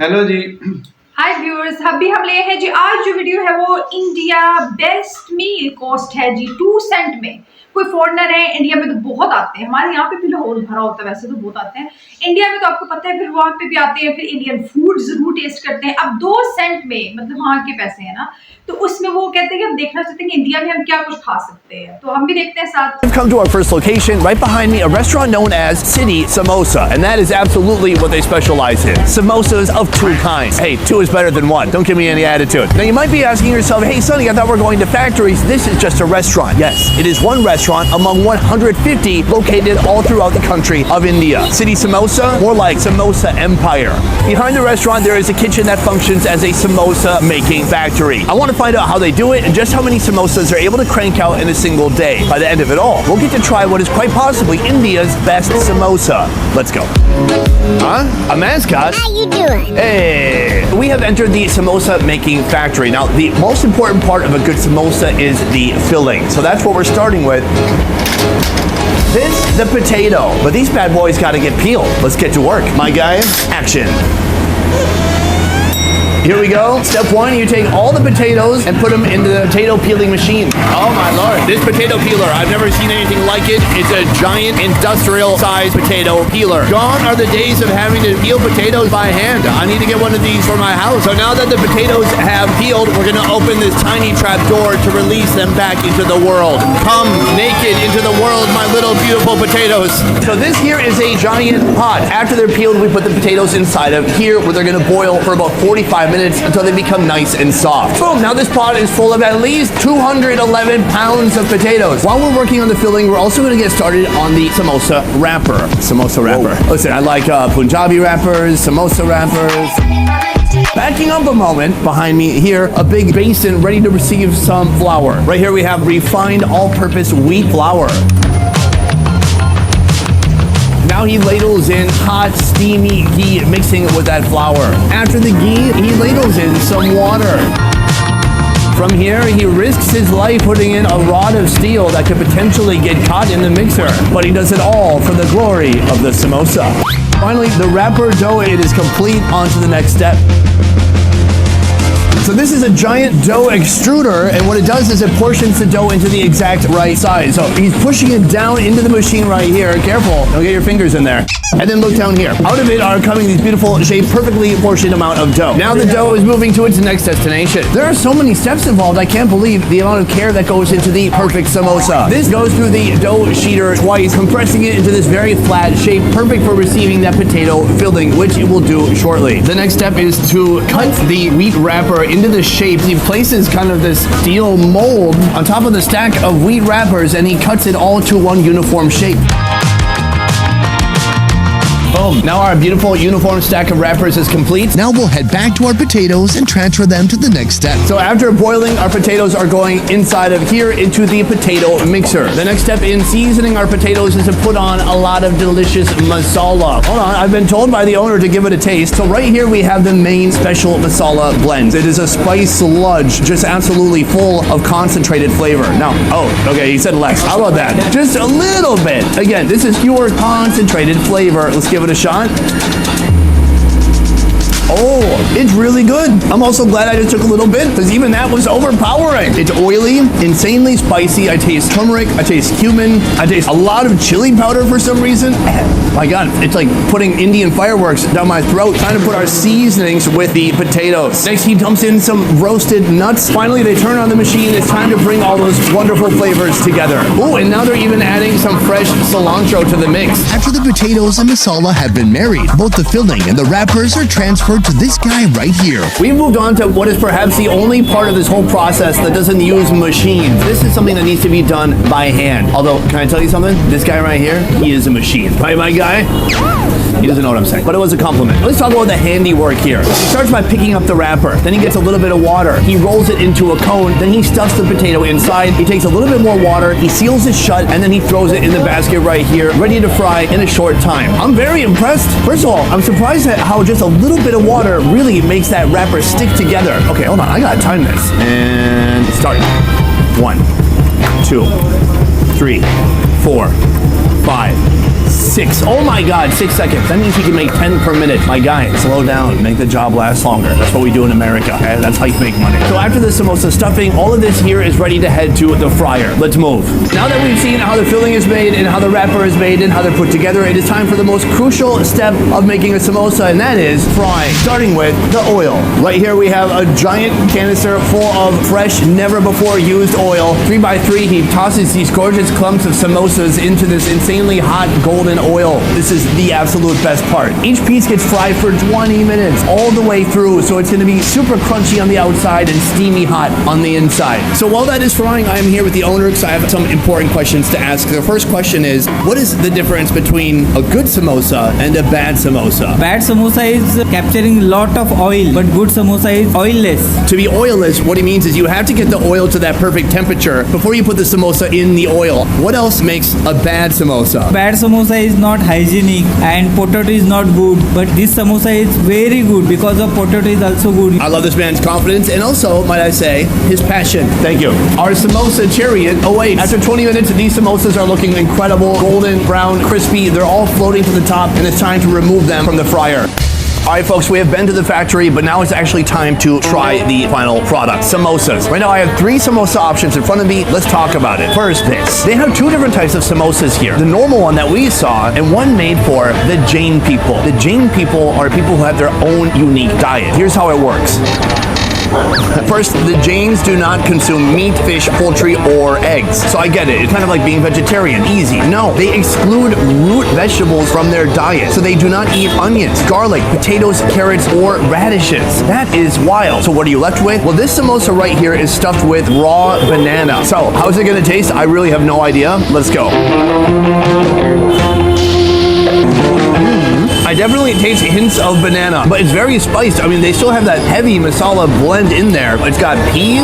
Hello जी। हाय viewers, अभी हम ले हैं जी। आज जो वीडियो है वो इंडिया बेस्ट मील कॉस्ट है जी 2 सेंट में। कोई फॉरेनर है इंडिया में तो बहुत आते हैं, हमारे यहाँ पे भी लाहौर भरा होता है, वैसे तो बहुत आते हैं इंडिया में तो आपको पता है, फिर वहाँ पे भी आते हैं, फिर इंडियन फूड जरूर टेस्ट करते हैं। अब 2 सेंट में मतलब वहाँ के पैसे हैं ना, तो उसमें वो कहते हैं कि हम देखना चाहते हैं कि इंडिया में हम क्या कुछ खा सकते हैं, तो हम भी देखते हैं साथ। We've come to our first location, right behind me, a restaurant known as City Samosa, and that is absolutely what they specialize in. Samosas of 2 kinds. Hey, 2 is better than 1. Don't give me any attitude. Now you might be asking yourself, hey Sonny, I thought we're going to factories. This is just a restaurant. Yes, it is one restaurant among 150 located all throughout the country of India. City Samosa, more like Samosa Empire. Behind the restaurant, there is a kitchen that functions as a samosa making factory. I want to find out how they do it and just how many samosas they're able to crank out in a single day. By the end of it all, we'll get to try what is quite possibly India's best samosa. Let's go. Huh? A mascot? How you doing? Hey! We have entered the samosa making factory. Now, the most important part of a good samosa is the filling. So that's what we're starting with. This, the potato. But these bad boys gotta get peeled. Let's get to work. My guy, action. Here we go. Step 1, you take all the potatoes and put them into the potato peeling machine. Oh my lord. This potato peeler, I've never seen anything like it. It's a giant industrial sized potato peeler. Gone are the days of having to peel potatoes by hand. I need to get one of these for my house. So now that the potatoes have peeled, we're going to open this tiny trap door to release them back into the world. Come naked into the world, my little beautiful potatoes. So this here is a giant pot. After they're peeled, we put the potatoes inside of here where they're going to boil for about 45 minutes until they become nice and soft. Boom, now this pot is full of at least 211 pounds of potatoes. While we're working on the filling, we're also going to get started on the samosa wrapper. Samosa wrapper. Whoa. Listen, I like Punjabi wrappers, samosa wrappers. Backing up a moment, behind me here, a big basin ready to receive some flour. Right here we have refined all-purpose wheat flour. Now he ladles in hot, steamy ghee, mixing it with that flour. After the ghee, he ladles in some water. From here, he risks his life putting in a rod of steel that could potentially get caught in the mixer. But he does it all for the glory of the samosa. Finally, the wrapper dough, it is complete. On to the next step. So this is a giant dough extruder, and what it does is it portions the dough into the exact right size. So he's pushing it down into the machine right here. Careful, don't get your fingers in there. And then look down here. Out of it are coming these beautiful shaped, perfectly portioned amount of dough. Now the dough is moving to its next destination. There are so many steps involved, I can't believe the amount of care that goes into the perfect samosa. This goes through the dough sheeter twice, compressing it into this very flat shape, perfect for receiving that potato filling, which it will do shortly. The next step is to cut the wheat wrapper into the shape. He places kind of this steel mold on top of the stack of wheat wrappers, and he cuts it all to one uniform shape. Boom. Now our beautiful uniform stack of wrappers is complete. Now we'll head back to our potatoes and transfer them to the next step. So after boiling, our potatoes are going inside of here into the potato mixer. The next step in seasoning our potatoes is to put on a lot of delicious masala. Hold on, I've been told by the owner to give it a taste. So right here we have the main special masala blend. It is a spice sludge, just absolutely full of concentrated flavor. Now, oh, okay, he said less. How about that? Just a little bit. Again, this is pure concentrated flavor. Let's give it a shot. Oh, it's really good. I'm also glad I just took a little bit because even that was overpowering. It's oily, insanely spicy. I taste turmeric. I taste cumin. I taste a lot of chili powder for some reason. My God, it's like putting Indian fireworks down my throat, trying to put our seasonings with the potatoes. Next, he dumps in some roasted nuts. Finally, they turn on the machine. It's time to bring all those wonderful flavors together. Oh, and now they're even adding some fresh cilantro to the mix. After the potatoes and masala have been married, both the filling and the wrappers are transferred to this guy right here. We've moved on to what is perhaps the only part of this whole process that doesn't use machines. This is something that needs to be done by hand. Although, can I tell you something? This guy right here, he is a machine. Right, my guy? He doesn't know what I'm saying, but it was a compliment. Let's talk about the handiwork here. He starts by picking up the wrapper. Then he gets a little bit of water. He rolls it into a cone. Then he stuffs the potato inside. He takes a little bit more water. He seals it shut, and then he throws it in the basket right here, ready to fry in a short time. I'm very impressed. First of all, I'm surprised at how just a little bit of water really makes that wrapper stick together. Okay, hold on. I gotta time this. And start. 1, 2, 3, 4, 5, 6. Oh my God, 6 seconds. That means he can make 10 per minute. My guy, slow down. Make the job last longer. That's what we do in America. Okay? That's how you make money. So after the samosa stuffing, all of this here is ready to head to the fryer. Let's move. Now that we've seen how the filling is made and how the wrapper is made and how they're put together, it is time for the most crucial step of making a samosa, and that is frying. Starting with the oil. Right here we have a giant canister full of fresh, never before used oil. 3x3, he tosses these gorgeous clumps of samosas into this insanely hot golden oil. This is the absolute best part. Each piece gets fried for 20 minutes all the way through, so it's going to be super crunchy on the outside and steamy hot on the inside. So while that is frying, I am here with the owner because I have some important questions to ask. The first question is, what is the difference between a good samosa and a bad samosa? Bad samosa is capturing lot of oil, but good samosa is oilless. To be oilless, what he means is you have to get the oil to that perfect temperature before you put the samosa in the oil. What else makes a bad samosa? Bad samosa is not hygienic and potato is not good, but this samosa is very good because of potato is also good. I love this man's confidence and also, might I say, his passion. Thank you. Our samosa chariot awaits. After 20 minutes, these samosas are looking incredible, golden, brown, crispy. They're all floating to the top, and it's time to remove them from the fryer. All right, folks, we have been to the factory, but now it's actually time to try the final product, samosas. Right now, I have 3 samosa options in front of me. Let's talk about it. First, this. They have 2 different types of samosas here. The normal one that we saw, and one made for the Jain people. The Jain people are people who have their own unique diet. Here's how it works. First, the Jains do not consume meat, fish, poultry, or eggs. So I get it. It's kind of like being vegetarian. Easy. No, they exclude root vegetables from their diet. So they do not eat onions, garlic, potatoes, carrots, or radishes. That is wild. So what are you left with? Well, this samosa right here is stuffed with raw banana. So how's it going to taste? I really have no idea. Let's go. I definitely taste hints of banana, but it's very spiced. I mean, they still have that heavy masala blend in there. It's got peas.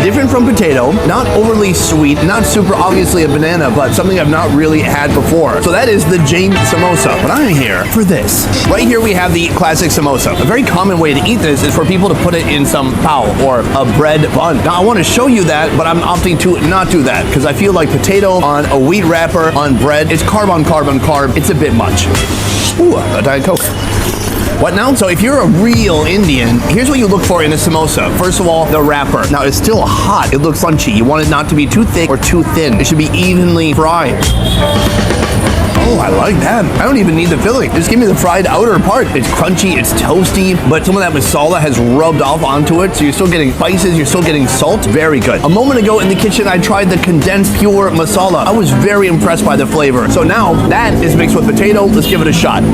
Different from potato, not overly sweet, not super obviously a banana, but something I've not really had before. So that is the Jain samosa, but I'm here for this. Right here we have the classic samosa. A very common way to eat this is for people to put it in some pao or a bread bun. Now I want to show you that, but I'm opting to not do that because I feel like potato on a wheat wrapper on bread, it's carb on carb on carb. It's a bit much. Ooh, a Diet Coke. What now? So if you're a real Indian, here's what you look for in a samosa. First of all, the wrapper. Now it's still hot. It looks crunchy. You want it not to be too thick or too thin. It should be evenly fried. Oh, I like that. I don't even need the filling. Just give me the fried outer part. It's crunchy, it's toasty, but some of that masala has rubbed off onto it, so you're still getting spices, you're still getting salt. Very good. A moment ago in the kitchen, I tried the condensed pure masala. I was very impressed by the flavor. So now that is mixed with potato. Let's give it a shot.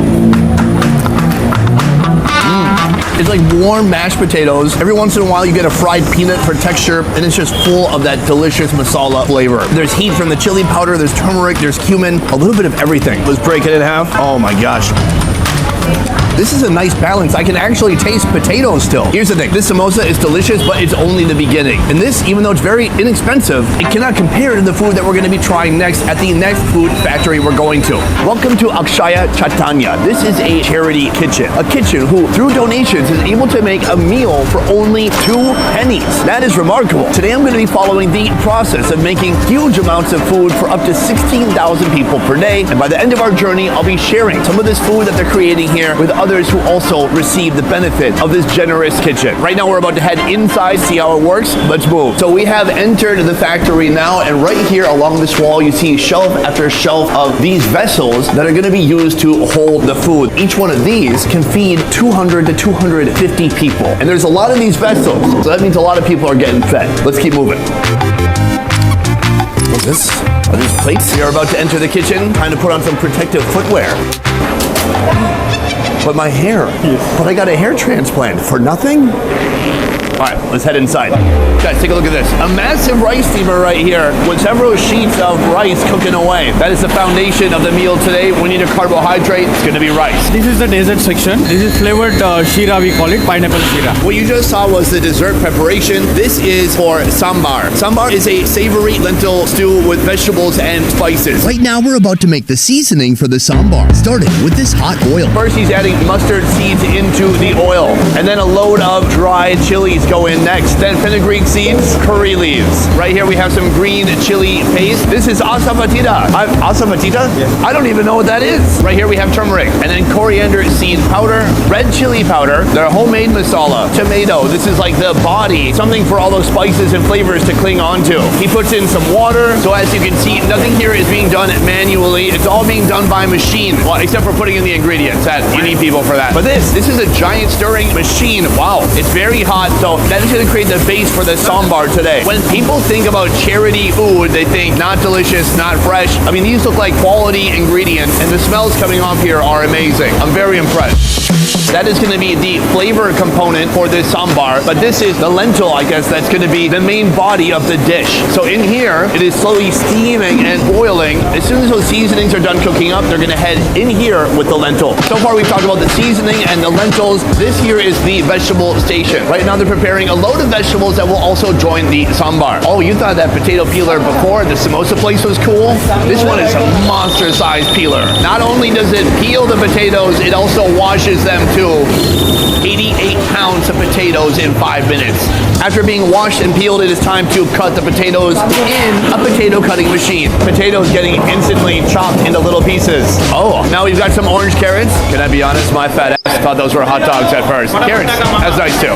It's like warm mashed potatoes. Every once in a while you get a fried peanut for texture, and it's just full of that delicious masala flavor. There's heat from the chili powder, there's turmeric, there's cumin, a little bit of everything. Let's break it in half. Oh my gosh. This is a nice balance. I can actually taste potatoes still. Here's the thing. This samosa is delicious, but it's only the beginning. And this, even though it's very inexpensive, it cannot compare to the food that we're going to be trying next at the next food factory we're going to. Welcome to Akshaya Chaitanya. This is a charity kitchen. A kitchen who, through donations, is able to make a meal for only 2 pennies. That is remarkable. Today I'm going to be following the process of making huge amounts of food for up to 16,000 people per day. And by the end of our journey, I'll be sharing some of this food that they're creating here with others who also receive the benefit of this generous kitchen. Right now we're about to head inside, see how it works. Let's move. So we have entered the factory now, and right here along this wall you see shelf after shelf of these vessels that are going to be used to hold the food. Each one of these can feed 200 to 250 people. And there's a lot of these vessels, so that means a lot of people are getting fed. Let's keep moving. What's this? Are these plates? We are about to enter the kitchen, trying to put on some protective footwear. But my hair. Yes. But I got a hair transplant for nothing? All right, let's head inside. Guys, take a look at this. A massive rice steamer right here with several sheets of rice cooking away. That is the foundation of the meal today. We need a carbohydrate. It's going to be rice. This is the dessert section. This is flavored shira, we call it, pineapple shira. What you just saw was the dessert preparation. This is for sambar. Sambar is a savory lentil stew with vegetables and spices. Right now, we're about to make the seasoning for the sambar, starting with this hot oil. First, he's adding mustard seeds into the oil, and then a load of dried chilies seeds go in next. Then fenugreek seeds, curry leaves. Right here we have some green chili paste. This is asafoetida. Asafoetida? I don't even know what that is. Right here we have turmeric. And then coriander seed powder, red chili powder, their homemade masala, tomato. This is like the body, something for all those spices and flavors to cling onto. He puts in some water. So as you can see, nothing here is being done manually. It's all being done by machine. Well, except for putting in the ingredients. You need people for that. But this is a giant stirring machine. Wow, it's very hot. So that is going to create the base for the sambar today. When people think about charity food, they think not delicious, not fresh. I mean, these look like quality ingredients, and the smells coming off here are amazing. I'm very impressed. That is going to be the flavor component for this sambar, but this is the lentil, I guess, that's going to be the main body of the dish. So in here, it is slowly steaming and boiling. As soon as those seasonings are done cooking up, they're going to head in here with the lentil. So far, we've talked about the seasoning and the lentils. This here is the vegetable station. Right now, they're preparing a load of vegetables that will also join the sambar. Oh, you thought that potato peeler before the samosa place was cool? This one is a monster-sized peeler. Not only does it peel the potatoes, it also washes them too. 88 pounds of potatoes in 5 minutes. After being washed and peeled, it is time to cut the potatoes in a potato cutting machine. Potatoes getting instantly chopped into little pieces. Oh, now we've got some orange carrots. Can I be honest? My fat ass thought those were hot dogs at first. Carrots, that's nice too.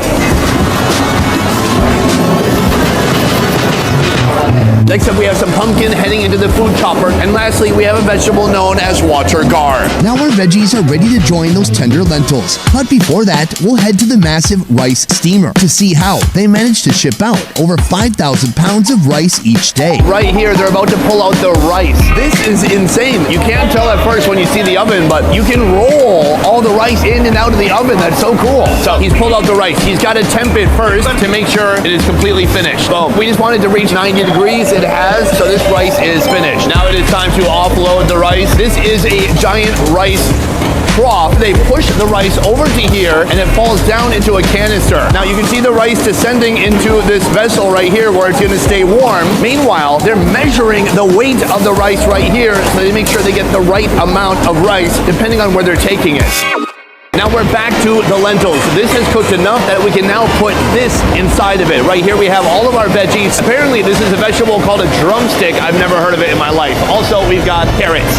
Next up, we have some pumpkin heading into the food chopper. And lastly, we have a vegetable known as water gar. Now our veggies are ready to join those tender lentils. But before that, we'll head to the massive rice steamer to see how they manage to ship out over 5,000 pounds of rice each day. Right here, they're about to pull out the rice. This is insane. You can't tell at first when you see the oven, but you can roll all the rice in and out of the oven. That's so cool. So he's pulled out the rice. He's got to temp it first to make sure it is completely finished. So we just wanted to reach 90 degrees. It has, so this rice is finished. Now it is time to offload the rice. This is a giant rice trough. They push the rice over to here and it falls down into a canister. Now you can see the rice descending into this vessel right here where it's going to stay warm. Meanwhile, they're measuring the weight of the rice right here so they make sure they get the right amount of rice depending on where they're taking it. Now we're back to the lentils. This has cooked enough that we can now put this inside of it. Right here we have all of our veggies. Apparently this is a vegetable called a drumstick. I've never heard of it in my life. Also, we've got carrots.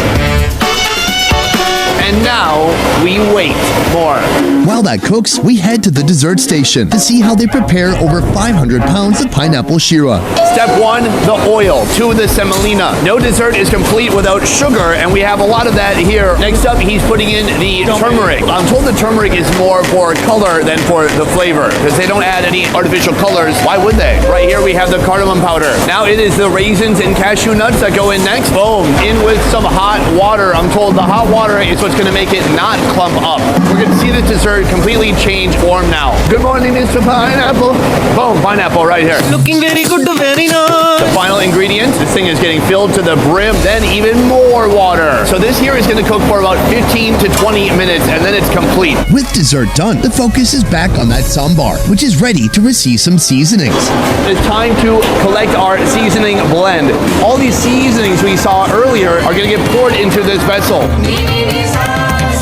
And now we wait more. While that cooks, we head to the dessert station to see how they prepare over 500 pounds of pineapple shira. Step 1, the oil. 2, the semolina. No dessert is complete without sugar, and we have a lot of that here. Next up, he's putting in the turmeric. I'm told the turmeric is more for color than for the flavor, because they don't add any artificial colors. Why would they? Right here, we have the cardamom powder. Now it is the raisins and cashew nuts that go in next. Boom. In with some hot water. I'm told the hot water is what's going to make it not clump up. We're going to see the dessert completely change form now. Good morning, Mr. Pineapple. Boom, pineapple right here. Looking very good to very nice. The final ingredient, this thing is getting filled to the brim, then even more water. So this here is going to cook for about 15 to 20 minutes, and then it's complete. With dessert done, the focus is back on that sambar, which is ready to receive some seasonings. It's time to collect our seasoning blend. All these seasonings we saw earlier are going to get poured into this vessel.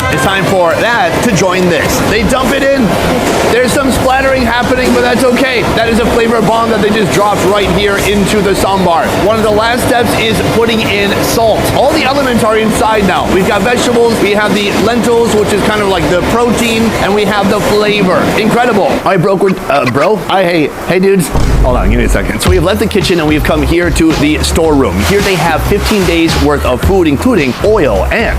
It's time for that to join this. They dump it in. There's some splattering happening, but that's okay. That is a flavor bomb that they just dropped right here into the sambar. One of the last steps is putting in salt. All the elements are inside now. We've got vegetables, we have the lentils, which is kind of like the protein, and we have the flavor. Incredible. All right, bro. Hey, dudes. Hold on, give me a second. So we have left the kitchen and we've come here to the storeroom. Here they have 15 days worth of food, including oil and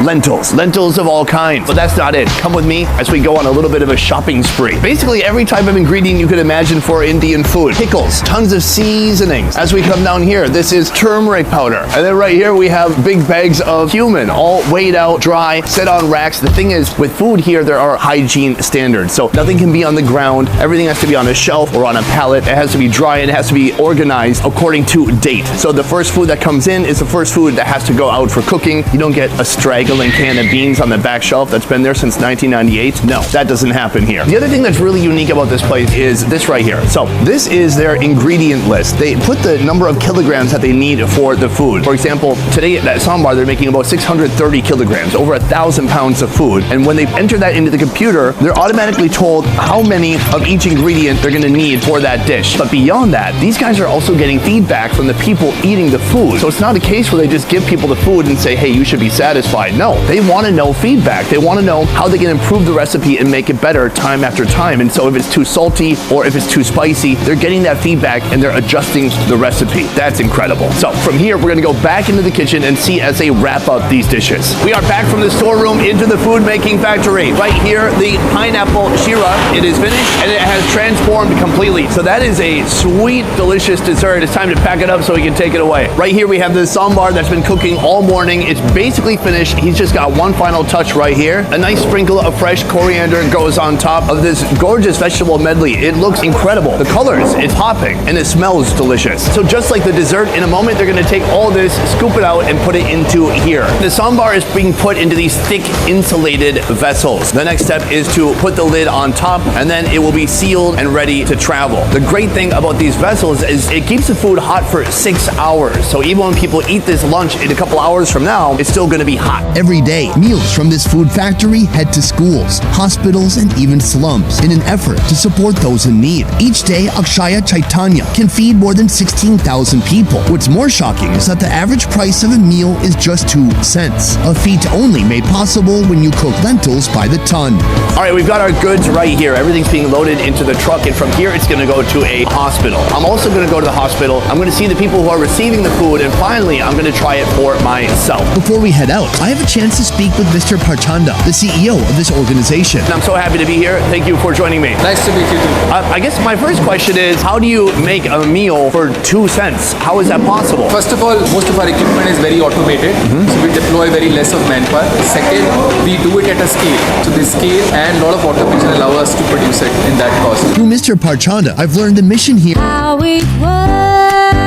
lentils of all kinds. But that's not it. Come with me as we go on a little bit of a shopping spree. Basically every type of ingredient you could imagine for Indian food. Pickles, tons of seasonings. As we come down here, this is turmeric powder. And then right here we have big bags of cumin, all weighed out, dry, set on racks. The thing is, with food here, there are hygiene standards. So nothing can be on the ground. Everything has to be on a shelf or on a pallet. It has to be dry and it has to be organized according to date. So the first food that comes in is the first food that has to go out for cooking. You don't get a straggle recycling can of beans on the back shelf that's been there since 1998. No, that doesn't happen here. The other thing that's really unique about this place is this right here. So this is their ingredient list. They put the number of kilograms that they need for the food. For example, today at that sambar, they're making about 630 kilograms, over 1,000 pounds of food. And when they enter that into the computer, they're automatically told how many of each ingredient they're gonna need for that dish. But beyond that, these guys are also getting feedback from the people eating the food. So it's not a case where they just give people the food and say, hey, you should be satisfied. No, they wanna know feedback. They wanna know how they can improve the recipe and make it better time after time. And so if it's too salty or if it's too spicy, they're getting that feedback and they're adjusting the recipe. That's incredible. So from here, we're gonna go back into the kitchen and see as they wrap up these dishes. We are back from the storeroom into the food making factory. Right here, the pineapple shira, it is finished and it has transformed completely. So that is a sweet, delicious dessert. It's time to pack it up so we can take it away. Right here, we have the sambar that's been cooking all morning. It's basically finished. He's just got one final touch right here. A nice sprinkle of fresh coriander goes on top of this gorgeous vegetable medley. It looks incredible. The colors, it's popping and it smells delicious. So just like the dessert, in a moment, they're gonna take all this, scoop it out and put it into here. The sambar is being put into these thick insulated vessels. The next step is to put the lid on top and then it will be sealed and ready to travel. The great thing about these vessels is it keeps the food hot for 6 hours. So even when people eat this lunch in a couple hours from now, it's still gonna be hot. Every day, meals from this food factory head to schools, hospitals, and even slums in an effort to support those in need. Each day, Akshaya Chaitanya can feed more than 16,000 people. What's more shocking is that the average price of a meal is just 2 cents, a feat only made possible when you cook lentils by the ton. All right, we've got our goods right here. Everything's being loaded into the truck, and from here, it's gonna go to a hospital. I'm also gonna go to the hospital. I'm gonna see the people who are receiving the food, and finally, I'm gonna try it for myself. Before we head out, I have a chance to speak with Mr. Parchanda, the CEO of this organization. I'm so happy to be here. Thank you for joining me. Nice to meet you too. I guess my first question is, how do you make a meal for 2 cents? How is that possible? First of all, most of our equipment is very automated, so we deploy very less of manpower. Second, we do it at a scale. So the scale and a lot of automation allow us to produce it in that cost. Through Mr. Parchanda, I've learned the mission here. How it works.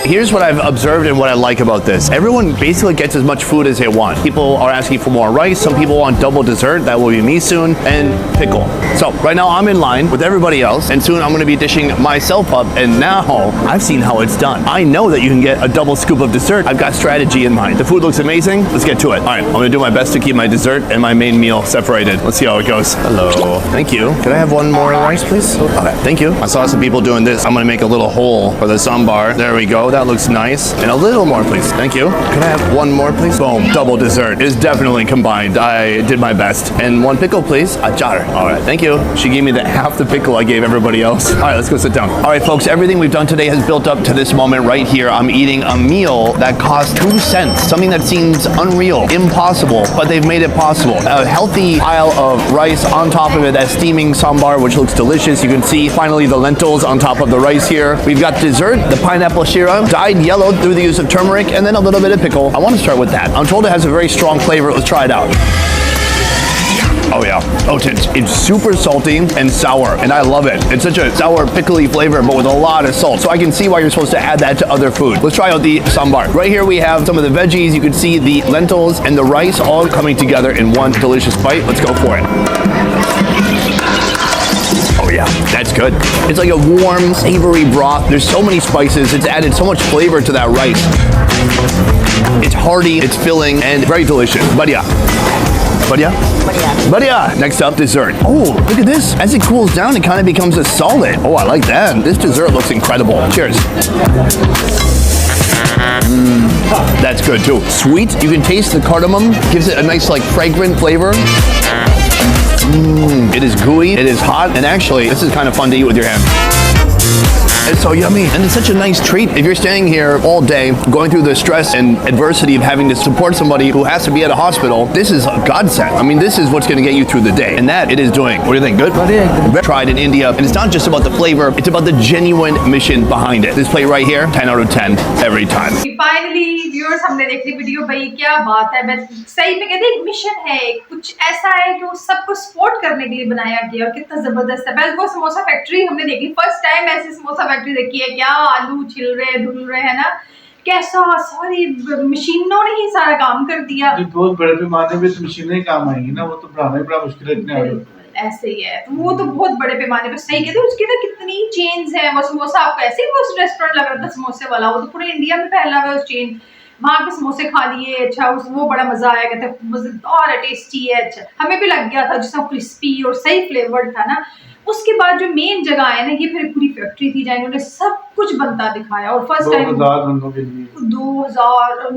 Here's what I've observed and what I like about this. Everyone basically gets as much food as they want. People are asking for more rice. Some people want double dessert. That will be me soon. And pickle. So right now I'm in line with everybody else. And soon I'm going to be dishing myself up. And now I've seen how it's done. I know that you can get a double scoop of dessert. I've got strategy in mind. The food looks amazing. Let's get to it. All right. I'm going to do my best to keep my dessert and my main meal separated. Let's see how it goes. Hello. Thank you. Can I have one more rice, please? Okay. Thank you. I saw some people doing this. I'm going to make a little hole for the sambar. There we go. That looks nice. And a little more, please. Thank you. Can I have one more, please? Boom. Double dessert is definitely combined. I did my best. And one pickle, please. Achar. All right. Thank you. She gave me half the pickle I gave everybody else. All right. Let's go sit down. All right, folks. Everything we've done today has built up to this moment right here. I'm eating a meal that costs 2 cents. Something that seems unreal, impossible, but they've made it possible. A healthy pile of rice on top of it, that steaming sambar, which looks delicious. You can see finally the lentils on top of the rice here. We've got dessert, the pineapple shira, dyed yellow through the use of turmeric, and then a little bit of pickle. I want to start with that. I'm told it has a very strong flavor. Let's try it out. Oh yeah. Oh, it's super salty and sour, and I love it. It's such a sour, pickly flavor, but with a lot of salt. So I can see why you're supposed to add that to other food. Let's try out the sambar. Right here we have some of the veggies. You can see the lentils and the rice all coming together in one delicious bite. Let's go for it. Oh yeah, that's good. It's like a warm, savory broth. There's so many spices. It's added so much flavor to that rice. It's hearty, it's filling, and very delicious. Badya. Badya? Badya. Next up, dessert. Oh, look at this. As it cools down, it kind of becomes a solid. Oh, I like that. This dessert looks incredible. Cheers. That's good too. Sweet. You can taste the cardamom. Gives it a nice, like, fragrant flavor. It is gooey, it is hot, and actually, this is kind of fun to eat with your hand. It's so yummy, and it's such a nice treat. If you're staying here all day, going through the stress and adversity of having to support somebody who has to be at a hospital, this is a godsend. I mean, this is what's gonna get you through the day, and that it is doing. What do you think, good? Tried in India, and it's not just about the flavor, it's about the genuine mission behind it. This plate right here, 10 out of 10, every time. Finally viewers हमने देख ली video. भाई क्या बात है, मैं सही में कहते एक मिशन है, कुछ ऐसा है कि वो सबको सपोर्ट करने के लिए बनाया गया और कितना जबरदस्त है। पहले वो समोसा फैक्ट्री हमने देखी, फर्स्ट टाइम ऐसी समोसा फैक्ट्री देखी है। क्या आलू छिल रहे धुल रहे हैं ना, कैसा सारी मशीनों ने ही सारा काम कर दिया। बहुत बड़े पैमाने पे तो मशीनें ही काम आएंगी ना, वो तो बनाना ही बड़ा मुश्किल है इतने ऑर्डर। बिल्कुल ऐसे ही है, तो वो तो बहुत बड़े पैमाने पे सही कहते हैं। उसकी ना कितनी चेन्स है, वो समोसा आपको ऐसे ही वो रेस्टोरेंट लग रहा था समोसे वाला, वो तो पूरे इंडिया में फैला हुआ है उस चेन। वहाँ के समोसे खा लिए, अच्छा वो बड़ा मजा आया, कहते मजेदार है, टेस्टी है। अच्छा हमें भी लग गया था जिसका क्रिस्पी और सही फ्लेवर्ड था ना। उसके बाद जो मेन जगह है ना, ये फिर पूरी फैक्ट्री थी जहाँ इन्होंने सब कुछ बनता दिखाया, और फर्स्ट टाइम 2000 बंदों के लिए 2000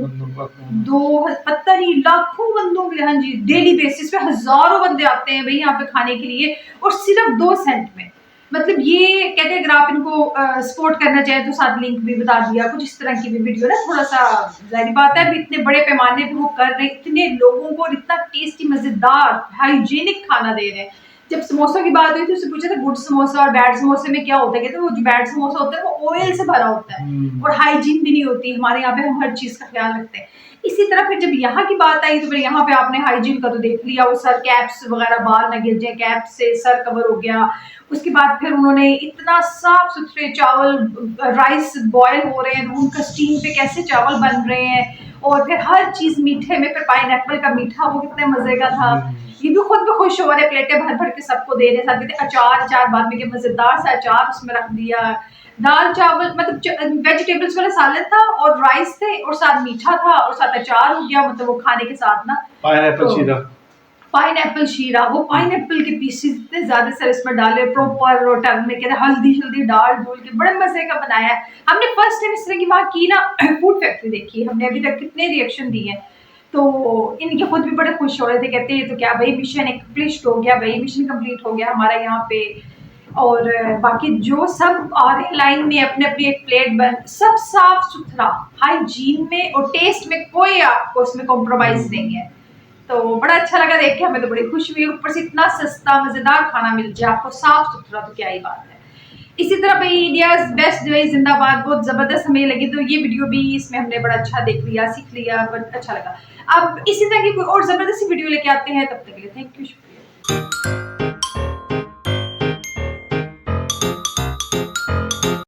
दो पता नहीं लाखों बंदों के लिए, हाँ जी, डेली बेसिस पे हजारों बंदे आते हैं भाई यहाँ पे खाने के लिए, और सिर्फ 2 सेंट में। मतलब ये कहते हैं अगर आप इनको सपोर्ट करना चाहें तो साथ लिंक भी बता दिया, कुछ इस तरह की भी वीडियो ना, थोड़ा सा जाहिर बात है इतने बड़े पैमाने पे वो कर रहे, इतने लोगों को इतना टेस्टी मजेदार हाइजीनिक खाना दे रहे हैं। जब समोसों की बात हुई तो उससे पूछा था गुड समोसा और बैड समोसे में क्या होता है, कहते वो जो बैड समोसा होता है वो ऑयल से भरा होता है और हाइजीन भी नहीं होती। हमारे यहाँ पे हम हर चीज का ख्याल रखते हैं। इसी तरह फिर जब यहाँ की बात आई तो फिर यहाँ पे आपने हाइजीन का तो देख लिया, वो सर कैप्स वगैरह बाल न गिर जाए, कैप से सर कवर हो गया। उसके बाद फिर उन्होंने इतना साफ सुथरे चावल, राइस बॉयल हो रहे हैं तो उनका स्टीम पे कैसे चावल बन रहे हैं, और फिर हर चीज मीठे में, फिर पाइनएप्पल का मीठा वो कितने मजे का था। ये भी खुद भी खुश हो रहे, प्लेटें भर भर के सबको दे रहे, साथ में अचार बाद में मजेदार सा अचार उसमें रख दिया, दाल चावल मतलब वेजिटेबल्स वाला सालन था और राइस थे और साथ मीठा था और साथ अचार हो गया, मतलब वो खाने के साथ ना पाइनएप्पल शीरा, वो पाइनएप्पल के पीसेस इतने ज्यादा सर इसमें डाले प्रॉपर, और टर्न में कहते हल्दी डाल डूल के बड़े मजे का बनाया है। हमने फर्स्ट टाइम इस तरह की वहाँ की ना फूड फैक्ट्री देखी है, हमने अभी तक कितने रिएक्शन दिए हैं, तो इनके खुद भी बड़े खुश हो रहे थे, कहते हैं तो क्या भाई मिशन एक्म्प्लिश्ड हो गया, भाई मिशन कंप्लीट हो गया हमारा यहाँ पे। और बाकी जो सब आ रहे लाइन में अपने अपनी एक प्लेट बन, सब साफ सुथरा हाइजीन में और टेस्ट में कोई आपको उसमें कॉम्प्रोमाइज नहीं है। तो बड़ा अच्छा लगा देख के, हमें तो बड़ी खुशी हुई, ऊपर से इतना सस्ता मजेदार खाना मिल जाए आपको साफ सुथरा, तो क्या ही बात है। इसी तरह भाई इंडियाज बेस्ट जो जिंदाबाद बहुत जबरदस्त हमें लगी, तो ये वीडियो भी इसमें हमने बड़ा अच्छा देख लिया, सीख लिया, बड़ा अच्छा लगा। अब इसी तरह की कोई और जबरदस्त वीडियो लेके आते हैं, तब तक के लिए थैंक यू, शुक्रिया।